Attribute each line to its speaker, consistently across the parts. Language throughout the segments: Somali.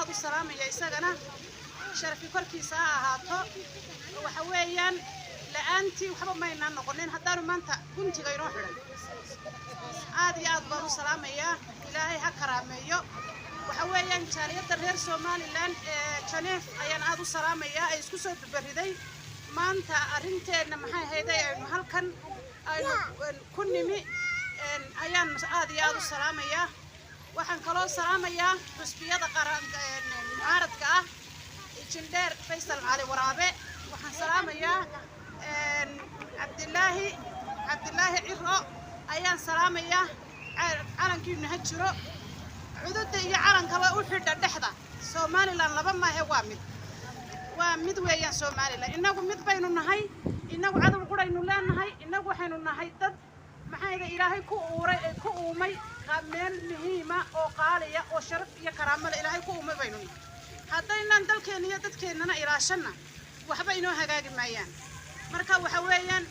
Speaker 1: aad u salaamaya isagana sharafi korkiisa ha ahaato waxa weeyaan la'aantii waxba ma aynaan noqonin haddaanu maanta guntiga inoo xidhan aad iyo aad baan u salaamayaa ilaahay ha karaameeyo waxa weeyaan jaaliyadda reer Somaliland ee Janeef ayaan aad u salaamayaa ay isku soo dubariday maanta arrinteena maxay ahaydee aynu halkan aynu ku nimi ayaan aad iyo aad u salaamayaa waxaan kaloo salaamayaa xusbiyada qaranka mucaaradka ah injineer Faysal Cali Waraabe waxaan salaamayaa Cabdillaahi Ciro ayaan salaamayaa calankiina ha jiro cududda iyo calankaba u xidha dhexda Somaliland laba ma aha waa mid weeyaan Somaliland inagu mid baynu nahay inagu cadow quraynu leenahay inagu waxaynu nahay dad maxayga ilaahay ku uumay meel muhiima oo qaaliya oo sharaf iyo karaamo leh ilaahay ku uumay baynu nahay haddaynan dalkeena iyo dadkeennana ilaashana waxba inoo hagaagi maayaan marka waxa weeyaan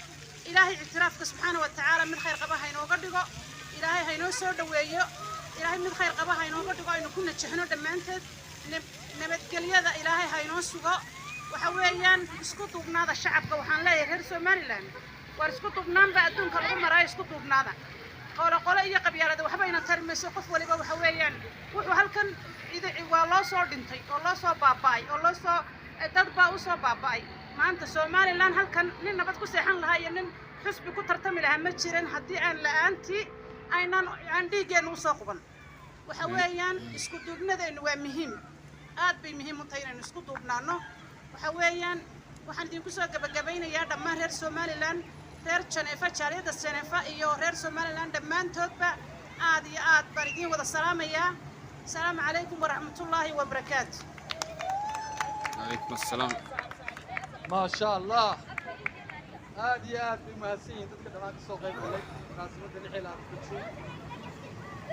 Speaker 1: ilaahay ictiraafka subxaanahu wa ta'aala mid khayr qaba ha inooga dhigo ilaahay ha inoo soo dhaweeyo ilaahay mid khayr qaba ha inooga dhigo aynu ku najahno dhammaanteed nabadgelyada ilaahay ha inoo sugo waxa weeyaan isku duubnaada shacabka waxaan leeyahay reer Somaliland war isku duubnaanba adduunka lagu marayo isku duubnaada qolo iyo qabyaalada waxba ina tarmayso qof waliba waxa weeyaan wuxuu halkan waa loo soo dhintay oo loo soo baaba'ay oo loo soo dad baa u soo baaba'ay maanta Somaliland halkan nin nabad ku seexan lahaa iyo nin xusbi ku tartami lahaa ma jirin haddii aan la'aantii aan dhiigeen u soo quban waxa weeyaan isku duubnadeenu waa muhiim aad bay muhiim u tahay inaan isku duubnaano waxa weeyaan waxaan idinku soo gabagabaynayaa dhammaan reer Somaliland reer Janeefa jaaliyadda Janeefa iyo reer Somaliland dhammaantoodba aad iyo aad baan idin wada salaamayaa السلام عليكم ورحمة الله وبركاته.
Speaker 2: عليكم السلام.
Speaker 3: ما شاء الله. هذه بمهسين تذكر معك السوق غير لك ناس مدن حيل عم تمشي.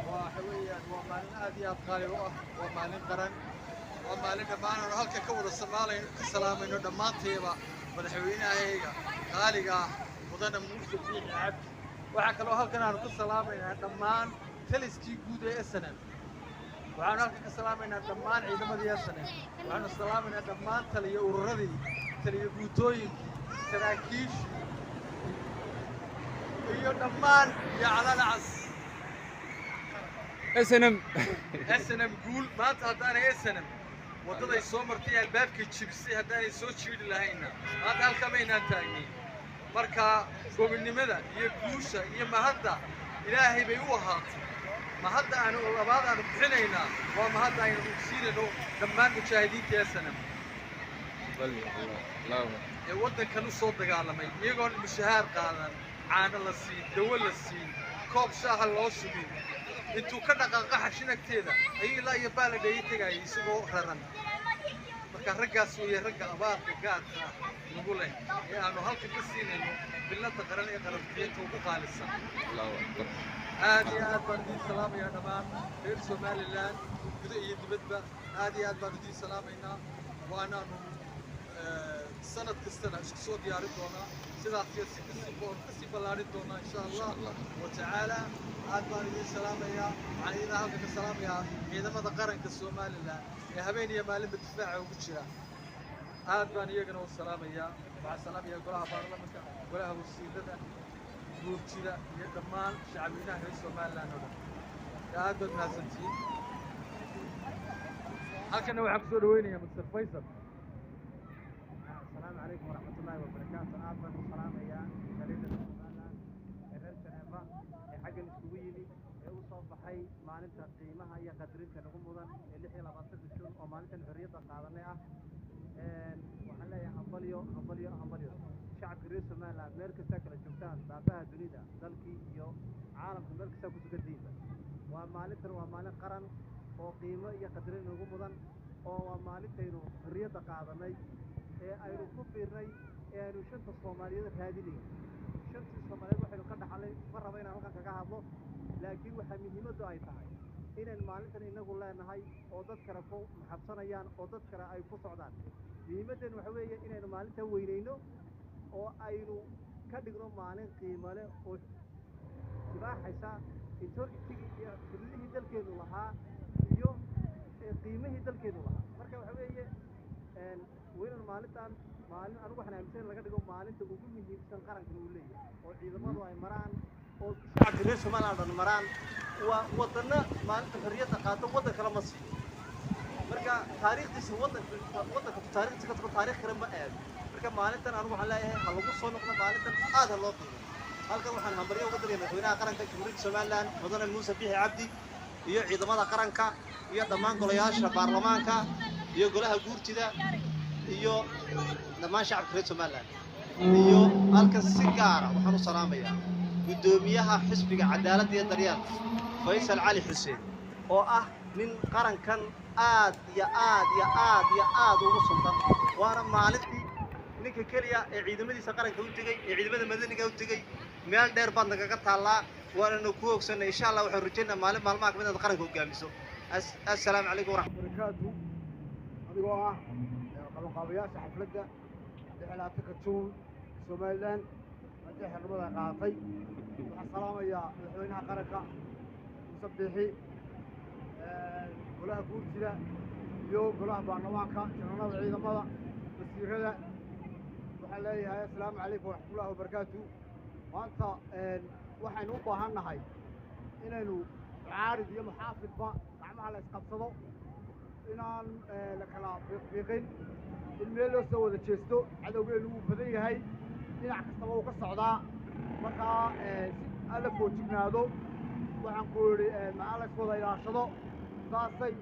Speaker 3: وحويا ومالنا هذه قالي ومالنا قرن ومالنا معنا هلك كور السمالة السلام إنه دمات هيبا والحوينا هيجا قاليجا وضنا موجود فيه عبد وحكلوا هلك أنا نقول السلام إنه دمان ثلاث كي جودة السنة. waxaan halka ka salaamaynaa dhammaan ciidamadii sane waxaan salaamaynaa dhammaan taliye ururadii taliye guutooyinkii saraakiishii iyo dhammaan yaclana cas SNM guul maanta haddaanay SNM waddaday soo martay albaabkay jibisay haddaanay soo jiidhi lahayna maanta halka maynaan taagnin marka gobonnimada iyo guusha iyo mahadda ilaahay bay u ahaatay ما هذا أنا وبعض أنا بحنينا وما هذا أنا بحسينه دمان مشاهدين كأسنا.
Speaker 2: لا.
Speaker 3: ودنا كانوا صوت قالما يقول مشاهير قالنا عان الصين دول الصين كوب شهر لوسبين أنتوا كنا قاقح شنو كتير أي لا يبالغ بيتك أي سبوا ررن. مركا رجع سوي رجع أبار قاعد نقوله يا أنا هالك الصين إنه بالله تقرني قرب بيته وخالصا.
Speaker 2: الله أكبر.
Speaker 3: هذه بردي سلام يا جماعة غير Somaliland بدأ يدبدبه هذه بردي سلام هنا وأنا سنة كستنا شخصو دياري دونا سيدا كسي بلاري دونا إن شاء الله وتعالى هذه بردي سلام يا عينا هذا سلام يا إذا ما ذكرن كSomaliland يا هبيني يا مالي بالدفاع وبتشرا هذه بردي يجنو السلام يا مع السلام يا قلها بارلمانك قلها وسيدة guurtida iyo dhammaan shacabweynaha reer Somaliland oo dhan aad baad mahadsantihiin halkana waxaan kusoo dhaweynayaa Mr. Faysal.
Speaker 4: السلام عليكم ورحمة الله وبركاته. أهلا وسهلا يا جريدة Somaliland reer Janeefa حق السويلي وصوب حي maalinta qiimaha iyo qadrinta lagu mudan 26 June oo maalinta xorriyadda qaadanay ah waxaan leeyahay hambalyo شعب reer Somaliland meel kasta kala joogtaan daafaha dunida dalkii iyo caalamka meel kasta ku sugan diinta waa maalin qaran oo qiimo iyo qadarin ugu mudan oo waa maalintaynu xorriyadda qaadanay ee aynu ku biirnay ee aynu shanta Soomaaliyeed raadinay shantii Soomaaliyeed waxaynu ka dhaxalay ma rabo inaan halkan kaga hadlo laakiin waxa muhiimaddu ay tahay inaan maalintan inagu leenahay oo dad kale ku maxabsanayaan oo dad kale ay ku socdaan muhiimadan waxa weeye inaynu maalintan weyneyno oo aynu ka dhigno maalin qiimo leh oo sibaaxaysa intoorkii iyo xududihii dalkeenu lahaa iyo qiimihii dalkeedu lahaa marka waxa weeye weynan maalintan maalin anigu waxaan aaminsan laga dhigo maalinta ugu muhiimsan qarankan uu leeyahay oo ciidamadu ay maraan oo shacabka reer Soomaaliland dhan maraan waa wadana maalinta xorriyadda qaado waddan kale ma siiyo marka taariikhdiisa waddanka taariikhdiisa ka taariikh kale ma aado marka maalintan anigu waxaan leeyahay ha lagu soo noqdo maalintan aad ha loo qiimeeyo halkan waxaan hambaryo uga diray madaxweynaha qaranka Jamhuuriyadda Soomaaliland mudane Muuse Biixi Cabdi iyo ciidamada qaranka iyo dhammaan golayaasha baarlamaanka iyo golaha guurtida iyo dhammaan shacabka reer Soomaaliland iyo halkan si gaar ah waxaan u salaamayaa gudoomiyaha xisbiga cadaaladda iyo daryeelka Faysal Cali Xuseen oo ah nin qarankan aad ugu suntan waana maalintii ninka kaliya ee ciidamadiisa qaranka u tagay ee ciidamada madaniga u tagay meel dheer baad nagaga taallaa waana ku ogsanay insha Allah waxaan rajaynaa maalin maalmaha kamid ah qaranka hogaamiso assalaamu calaykum waraxmatullaahi
Speaker 5: wabarakaatu adigoo ah qabanqaabayaasha xafladda dhexlaataka juun Soomaaliland hadii xirmada qaatay waxaan salaamayaa madaxweynaha qaranka Muuse Biixi golaha guurtida iyo golaha baarlamaanka janarada ciidamada wasiirada waxaan leeyahay assalaamu calaykum waraxmatullaahi wabarakaatu maanta waxaynu u baahannahay inaynu caarid iyo muxaafidba gacmaha la isqabsado inaan la kala fiiqin in meel loo soo wada jeesto cadowgeenu wuu badan yahay dhinac kastaba uu ka socdaa markaa si alla foojignaado waxaan ku yidhi maxaa la iswada ilaashado saasay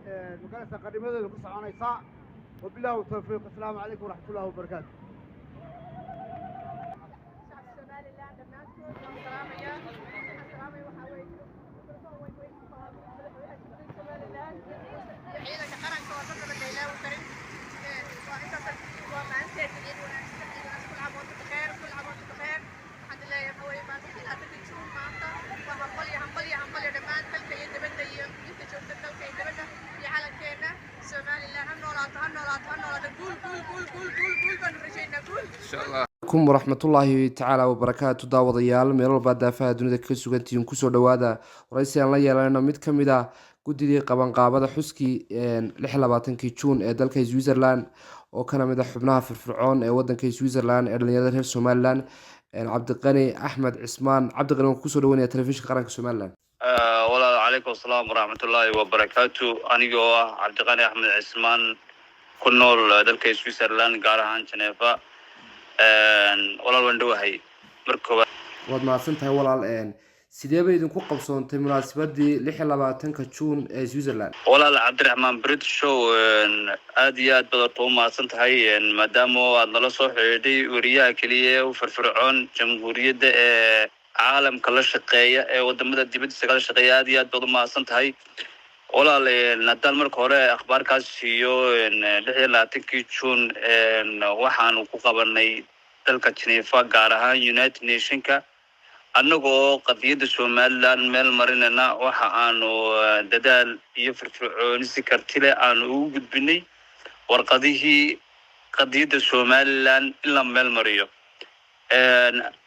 Speaker 5: magaraysa qadimadeedu ku soconaysaa wabilaahi tawfiiq assalaamu calaykum waraxmatullaahi wabarakaatu
Speaker 6: عليكم ورحمة الله تعالى وبركاته داود يال ميل بعد dunida ka sugantiin kusoo dhawaada waraysi aan la yeelanayno mid ka mid ah guddigii qabanqaabada xuskii 26 Juun ee dalka Switzerland oo kana mid ah xubnaha firfircoon ee wadanka Switzerland ee dhalinyarada reer Somaliland Cabdiqani Axmed Cismaan Cabdiqani oo kusoo dhawaanaya telefishinka qaranka Somaliland
Speaker 7: walaal calaykum asalaam waraxmatullaahi wabarakaatu anigoo ah Cabdiqani Axmed Cismaan ku nool dalka Switzerland gaar ahaan Geneva walaal waan dhawahay markaba
Speaker 6: waad mahadsantahay walaal sidee bay idinku qabsoontay munaasabadii 26 Juun ee Switzerland
Speaker 7: walaal Cabdiraxmaan British show aad iyo aad baad u mahadsantahay maadaama aad nala soo xiriiday wariyaha kaliya ee firfircoon jamhuuriyadda ee caalamka la shaqeeya ee wadamada dibadda kala shaqeeya aad iyo aad baad u mahadsantahay walaal nadal marka hore akhbaarkaas iyo 26 Juun waxaan ku qabanay dalka Geneva gaar ahaan United Nationska annagoo qadiyada Somaliland meel marinana waxa aanu dadaal iyo firfircooni si karti leh aanu ugu gudbinay warqadihii qadiyada Somaliland in la meel mariyo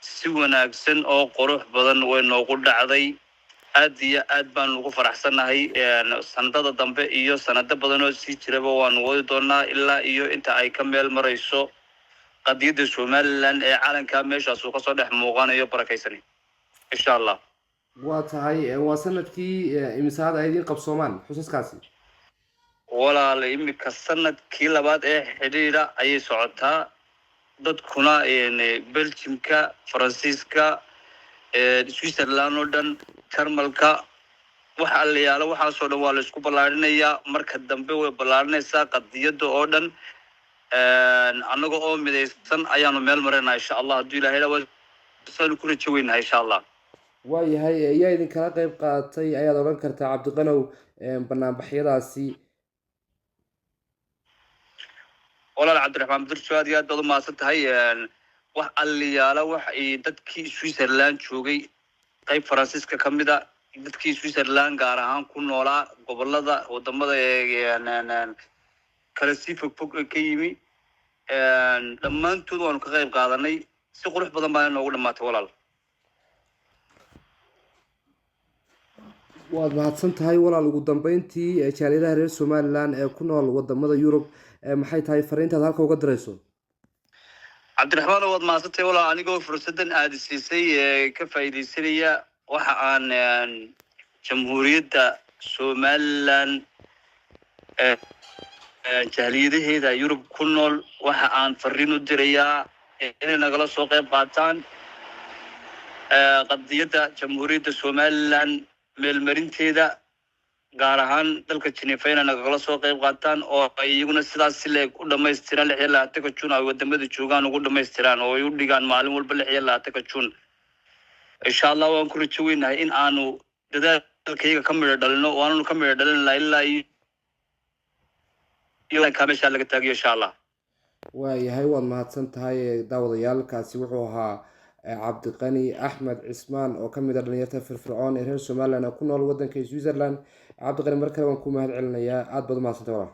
Speaker 7: si wanaagsan oo qurux badan way noogu dhacday aad iyo aad baan ugu faraxsanahay sanadada dambe iyo sanado badan oo sii jiraba waan wadi doonaa ilaa iyo inta ay ka meel marayso qadiyada Somaliland ee caalamka meeshaas uu ka soo dhex muuqanayo barakaysan insha Allah
Speaker 6: waa tahay waa sanadkii imsaad ay idin qabsoomaan xusaskaasi
Speaker 7: walaal imika sanadkii labaad ee xiriira ayay socotaa dadkuna Belgiumka Faransiiska Switzerland oo dhan Jarmalka waxa la yaalo waxa soo dhan waa la isku ballaarinayaa marka dambe way ballaarinaysaa qadiyada oo dhan annaga oo midaysan ayaanu meel marinaa insha Allah hadii Ilaahay waa ku rajaynahay insha Allah
Speaker 6: waayahay ayaa idin kala qayb qaatay ayaad oran kartaa Cabdiqanow barnaamijyadaasi
Speaker 7: walaal Cabdiraxmaan Birshaad aad baad u mahadsantahay wax aliyaala wax ay dadkii Switzerland joogay qayb Faransiiska kamid ah dadkii Switzerland gaar ahaan ku noolaa gobolada wadamada kala sii fog ka yimi dhammaantood waanu ka qayb qaadanay si qurux badan baa noogu dhamaatay walaal
Speaker 6: waad mahadsantahay walaal ugu dambeyntii jaaliyadaha reer Somaliland ee ku nool wadamada Yurub maxay tahay fariintaad halka uga dirayso
Speaker 7: cabdiraxmaan waad mahadsantahay walaal anigoo fursadan aad siisay ka faa'iideysanaya waxa aan jamhuuriyadda Somaliland jaaliyadaheeda Yurub ku nool waxa aan fariin u dirayaa inay nagala soo qayb qaataan qadiyadda jamhuuriyadda Somaliland meelmarinteeda gaar ahaan dalka Geneva inay nagala soo qayb qaataan oo ay iyaguna sidaas si leeg u dhameystiraan 26 June ay wadamada joogaan ugu dhameystiraan oo ay u dhigaan maalin walba 26 June insha Allah waan ku rajaynahay in aanu dadaalkayga ka mid dhalino oo aanu ka mid dhalin ilaa iyo kameesha laga taagiyo insha Allah
Speaker 6: waayahay waad mahadsantahay daawadayaalkaasi wuxuu ahaa cabdiqani axmed cismaan oo ka mid ah dhalinyarta firfircoon ee reer Somaliland ku nool wadanka Switzerland cabdiqani mar kale waan ku mahad celinayaa aad baad mahadsantahay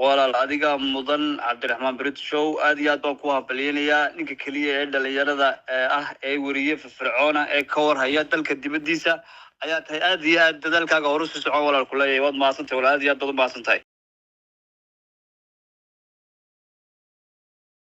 Speaker 7: walaal adiga mudan cabdiraxmaan Brit Show aad iyo aad baan ku habalyeynaya ninka kaliya ee dhalinyarada ah ee wariye firfircoon ee ka warhaya dalka dibadiisa ayaa tahay aad iyo aad dadaalkaaga hor u socon walaal kuleeyahay waad mahadsantahay walaal aad iyo aad baad mahadsantahay